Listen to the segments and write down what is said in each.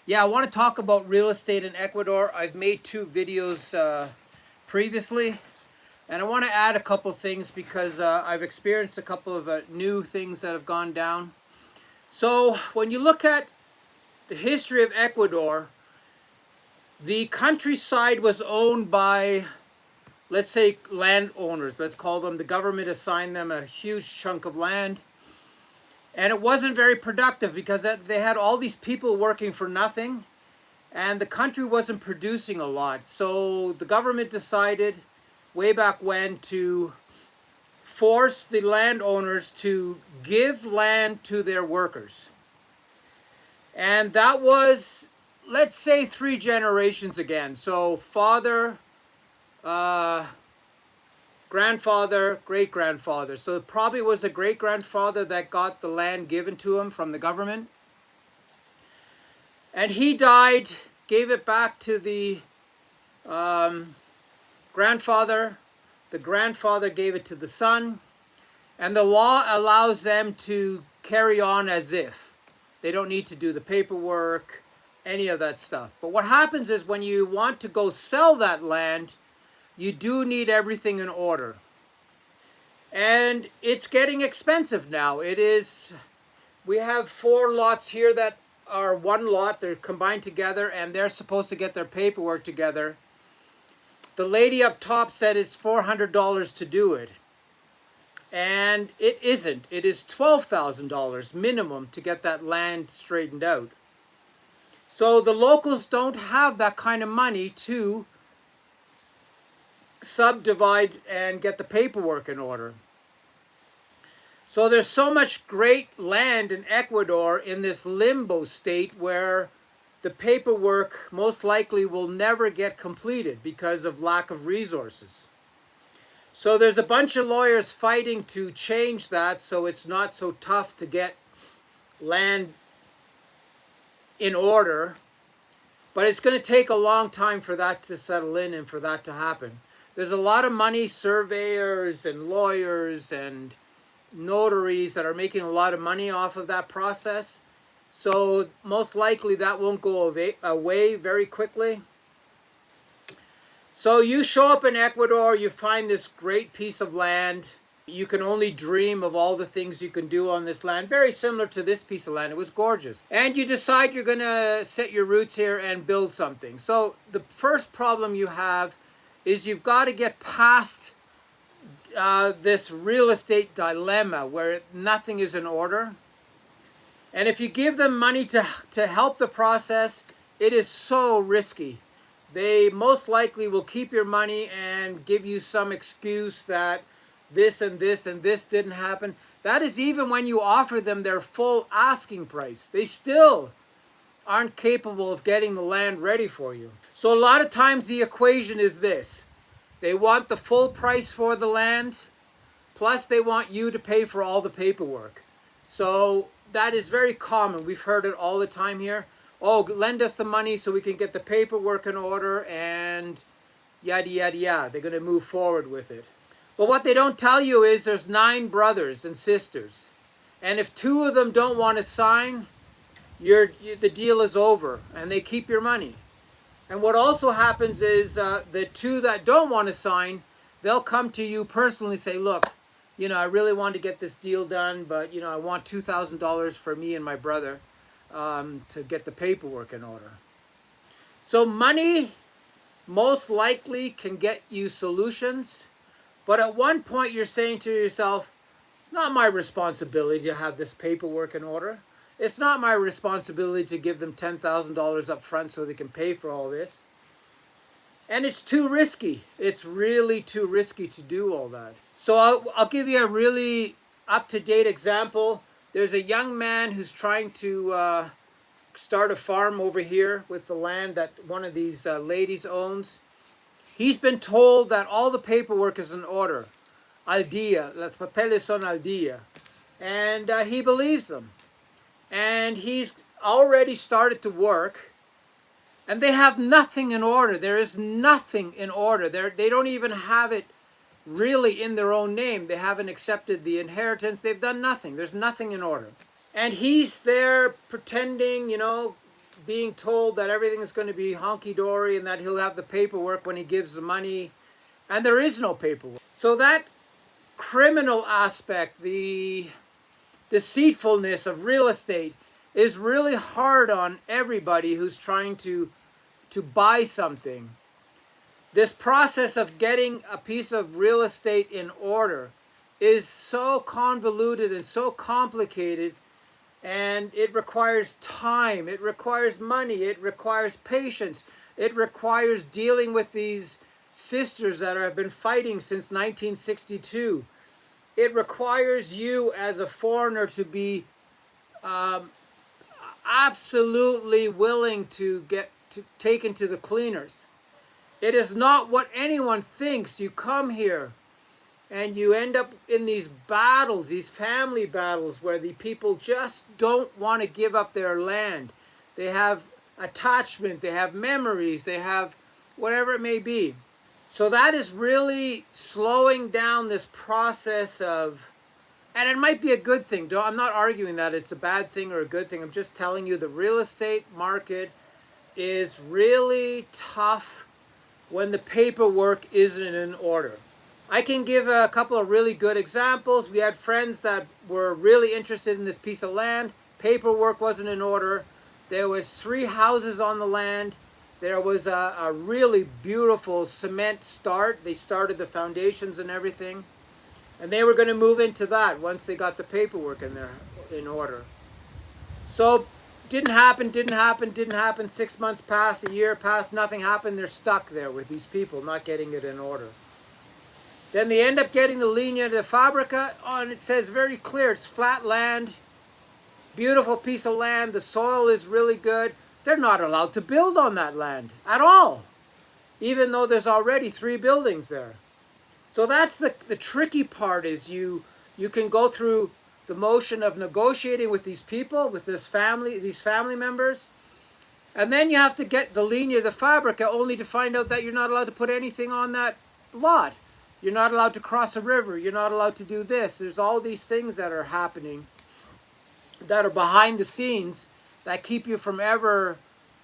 Yeah, I want to talk about real estate in Ecuador. I've made two videos previously, and I want to add a couple things because I've experienced a couple of new things that have gone down. So when you look at the history of Ecuador, the countryside was owned by, let's say, landowners. Let's call them. The government assigned them a huge chunk of land. And it wasn't very productive because they had all these people working for nothing. And the country wasn't producing a lot. So the government decided way back when to force the landowners to give land to their workers. And that was, let's say, 3 generations again. So father, grandfather, great-grandfather. So it probably was a great-grandfather that got the land given to him from the government. And he died, gave it back to the grandfather. The grandfather gave it to the son. And the law allows them to carry on as if. They don't need to do the paperwork, any of that stuff. But what happens is when you want to go sell that land, you do need everything in order. And it's getting expensive now. It is, we have 4 lots here that are one lot. They're combined together and they're supposed to get their paperwork together. The lady up top said it's $400 to do it. And it isn't. It is $12,000 minimum to get that land straightened out. So the locals don't have that kind of money to subdivide and get the paperwork in order. So there's so much great land in Ecuador in this limbo state where the paperwork most likely will never get completed because of lack of resources. So there's a bunch of lawyers fighting to change that so it's not so tough to get land in order. But it's going to take a long time for that to settle in and for that to happen. There's a lot of money, surveyors and lawyers and notaries that are making a lot of money off of that process. So most likely that won't go away very quickly. So you show up in Ecuador, you find this great piece of land. You can only dream of all the things you can do on this land. Very similar to this piece of land. It was gorgeous. And you decide you're going to set your roots here and build something. So the first problem you have is you've got to get past this real estate dilemma where nothing is in order. And if you give them money to help the process, it is so risky. They most likely will keep your money and give you some excuse that this and this and this didn't happen. That is even when you offer them their full asking price. They still aren't capable of getting the land ready for you. So a lot of times the equation is this. They want the full price for the land, plus they want you to pay for all the paperwork. So that is very common. We've heard it all the time here. Oh, lend us the money so we can get the paperwork in order and yada, yada, yada. They're going to move forward with it. But what they don't tell you is there's 9 brothers and sisters. And if 2 of them don't want to sign, the deal is over and they keep your money. And what also happens is the 2 that don't want to sign, they'll come to you personally and say, look, I really want to get this deal done, but, I want $2,000 for me and my brother to get the paperwork in order. So money most likely can get you solutions, but at one point you're saying to yourself, it's not my responsibility to have this paperwork in order. It's not my responsibility to give them $10,000 up front so they can pay for all this. And it's too risky. It's really too risky to do all that. So I'll give you a really up-to-date example. There's a young man who's trying to start a farm over here with the land that one of these ladies owns. He's been told that all the paperwork is in order. Al día, las papeles son al día. And he believes them. And he's already started to work. And they have nothing in order. There is nothing in order. They don't even have it really in their own name. They haven't accepted the inheritance. They've done nothing. There's nothing in order. And he's there pretending, being told that everything is going to be honky-dory and that he'll have the paperwork when he gives the money, and there is no paperwork. So that criminal aspect, the deceitfulness of real estate, is really hard on everybody who's trying to buy something. This process of getting a piece of real estate in order is so convoluted and so complicated, and it requires time, it requires money, it requires patience, it requires dealing with these sisters that have been fighting since 1962. It requires you as a foreigner to be absolutely willing to get taken to the cleaners. It is not what anyone thinks. You come here and you end up in these battles, these family battles, where the people just don't want to give up their land. They have attachment, they have memories, they have whatever it may be. So that is really slowing down this process of, and it might be a good thing. I'm not arguing that it's a bad thing or a good thing. I'm just telling you the real estate market is really tough when the paperwork isn't in order. I can give a couple of really good examples. We had friends that were really interested in this piece of land. Paperwork wasn't in order. There was 3 houses on the land. There was a really beautiful cement start. They started the foundations and everything. And they were going to move into that once they got the paperwork in order. So didn't happen. 6 months passed, a year passed, nothing happened. They're stuck there with these people not getting it in order. Then they end up getting the linea de fabrica, and it says very clear, it's flat land, beautiful piece of land, the soil is really good. They're not allowed to build on that land at all, even though there's already 3 buildings there. So that's the tricky part, is you can go through the motion of negotiating with these people, with these family members, and then you have to get the linea de fabrica only to find out that you're not allowed to put anything on that lot. You're not allowed to cross a river. You're not allowed to do this. There's all these things that are happening that are behind the scenes that keep you from ever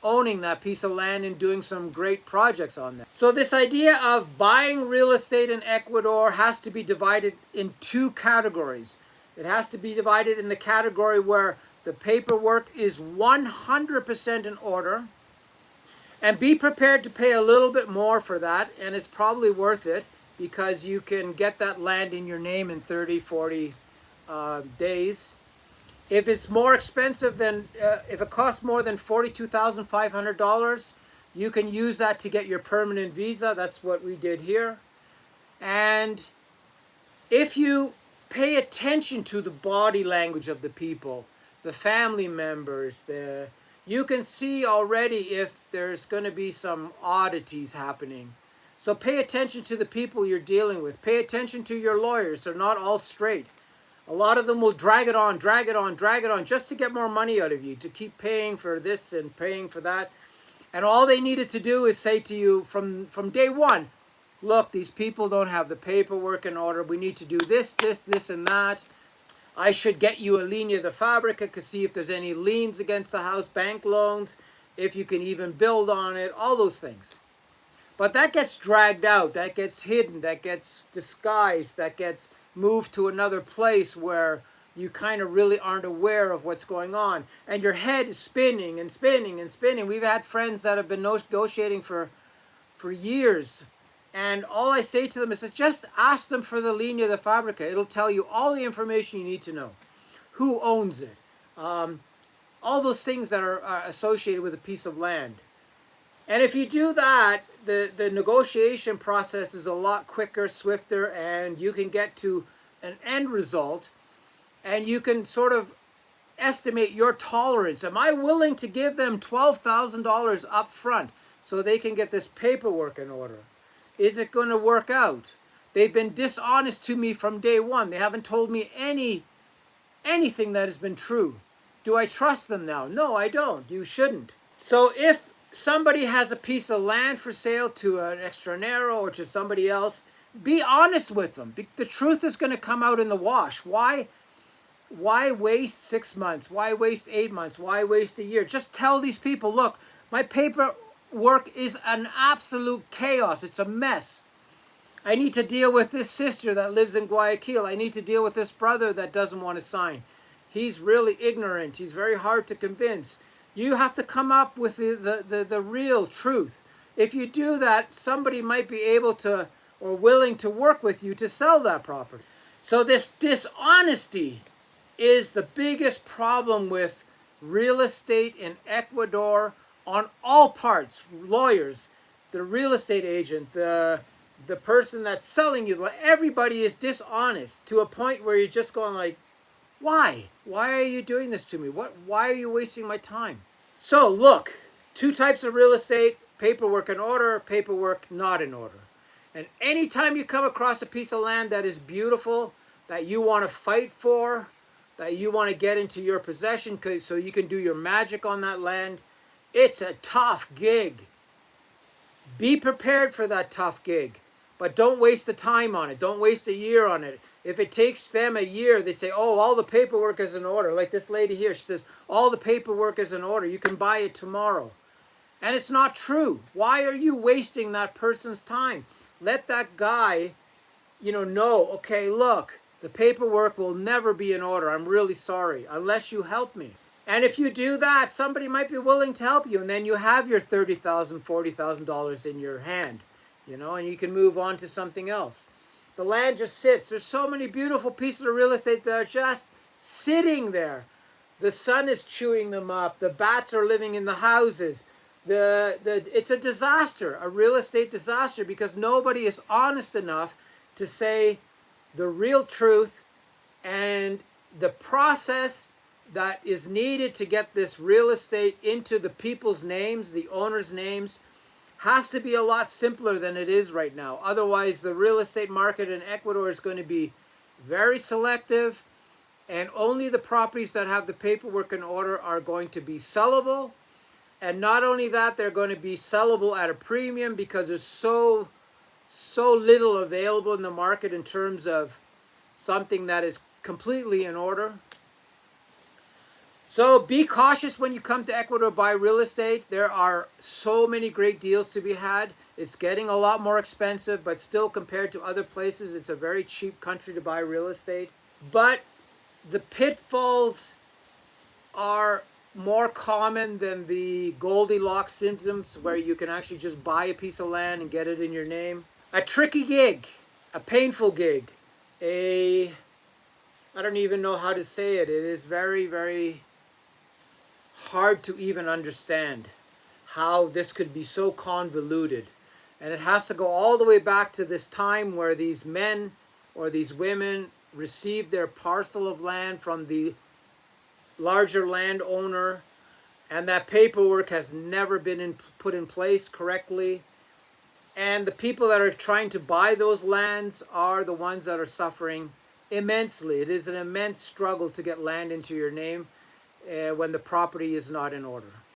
owning that piece of land and doing some great projects on that. So this idea of buying real estate in Ecuador has to be divided in 2 categories. It has to be divided in the category where the paperwork is 100% in order, and be prepared to pay a little bit more for that, and it's probably worth it, because you can get that land in your name in 30, 40 days. If it's more expensive than, if it costs more than $42,500, you can use that to get your permanent visa. That's what we did here. And if you pay attention to the body language of the people, the family members, you can see already if there's going to be some oddities happening. So pay attention to the people you're dealing with. Pay attention to your lawyers. They're not all straight. A lot of them will drag it on just to get more money out of you, to keep paying for this and paying for that. And all they needed to do is say to you from day one, look, these people don't have the paperwork in order. We need to do this, and that. I should get you a linea de fabrica to see if there's any liens against the house, bank loans, if you can even build on it, all those things. But that gets dragged out, that gets hidden, that gets disguised, that gets moved to another place where you kind of really aren't aware of what's going on. And your head is spinning and spinning and spinning. We've had friends that have been negotiating for years. And all I say to them is just ask them for the linea de fabrica. It'll tell you all the information you need to know. Who owns it? All those things that are associated with a piece of land. And if you do that, the negotiation process is a lot quicker, swifter, and you can get to an end result, and you can sort of estimate your tolerance. Am I willing to give them $12,000 up front so they can get this paperwork in order? Is it going to work out? They've been dishonest to me from day one. They haven't told me anything that has been true. Do I trust them now? No, I don't. You shouldn't. So if somebody has a piece of land for sale to an extranjero or to somebody else, be honest with them. The truth is going to come out in the wash. Why? Why waste 6 months? Why waste 8 months? Why waste a year? Just tell these people, look, my paperwork is an absolute chaos. It's a mess. I need to deal with this sister that lives in Guayaquil. I need to deal with this brother that doesn't want to sign. He's really ignorant. He's very hard to convince. You have to come up with the real truth. If you do that, somebody might be able to or willing to work with you to sell that property. So this dishonesty is the biggest problem with real estate in Ecuador on all parts. Lawyers, the real estate agent, the person that's selling you, everybody is dishonest to a point where you're just going like, why? Why are you doing this to me? Why are you wasting my time? So look, two types of real estate: paperwork in order, paperwork not in order. And anytime you come across a piece of land that is beautiful, that you want to fight for, that you want to get into your possession so you can do your magic on that land, it's a tough gig. Be prepared for that tough gig, but don't waste the time on it. Don't waste a year on it. If it takes them a year, they say, oh, all the paperwork is in order. Like this lady here, she says, all the paperwork is in order. You can buy it tomorrow. And it's not true. Why are you wasting that person's time? Let that guy, know, okay, look, the paperwork will never be in order. I'm really sorry, unless you help me. And if you do that, somebody might be willing to help you. And then you have your $30,000, $40,000 in your hand, and you can move on to something else. The land just sits. There's so many beautiful pieces of real estate that are just sitting there. The sun is chewing them up. The bats are living in the houses. It's a disaster, a real estate disaster, because nobody is honest enough to say the real truth, and the process that is needed to get this real estate into the people's names, the owners' names, has to be a lot simpler than it is right now. Otherwise, the real estate market in Ecuador is going to be very selective, and only the properties that have the paperwork in order are going to be sellable. And not only that, they're going to be sellable at a premium because there's so little available in the market in terms of something that is completely in order. So be cautious when you come to Ecuador to buy real estate. There are so many great deals to be had. It's getting a lot more expensive, but still, compared to other places, it's a very cheap country to buy real estate. But the pitfalls are more common than the Goldilocks symptoms, where you can actually just buy a piece of land and get it in your name. A tricky gig, a painful gig, I don't even know how to say it. It is very, very hard to even understand how this could be so convoluted. And it has to go all the way back to this time where these men or these women received their parcel of land from the larger landowner, and that paperwork has never been put in place correctly. And the people that are trying to buy those lands are the ones that are suffering immensely. It is an immense struggle to get land into your name when the property is not in order.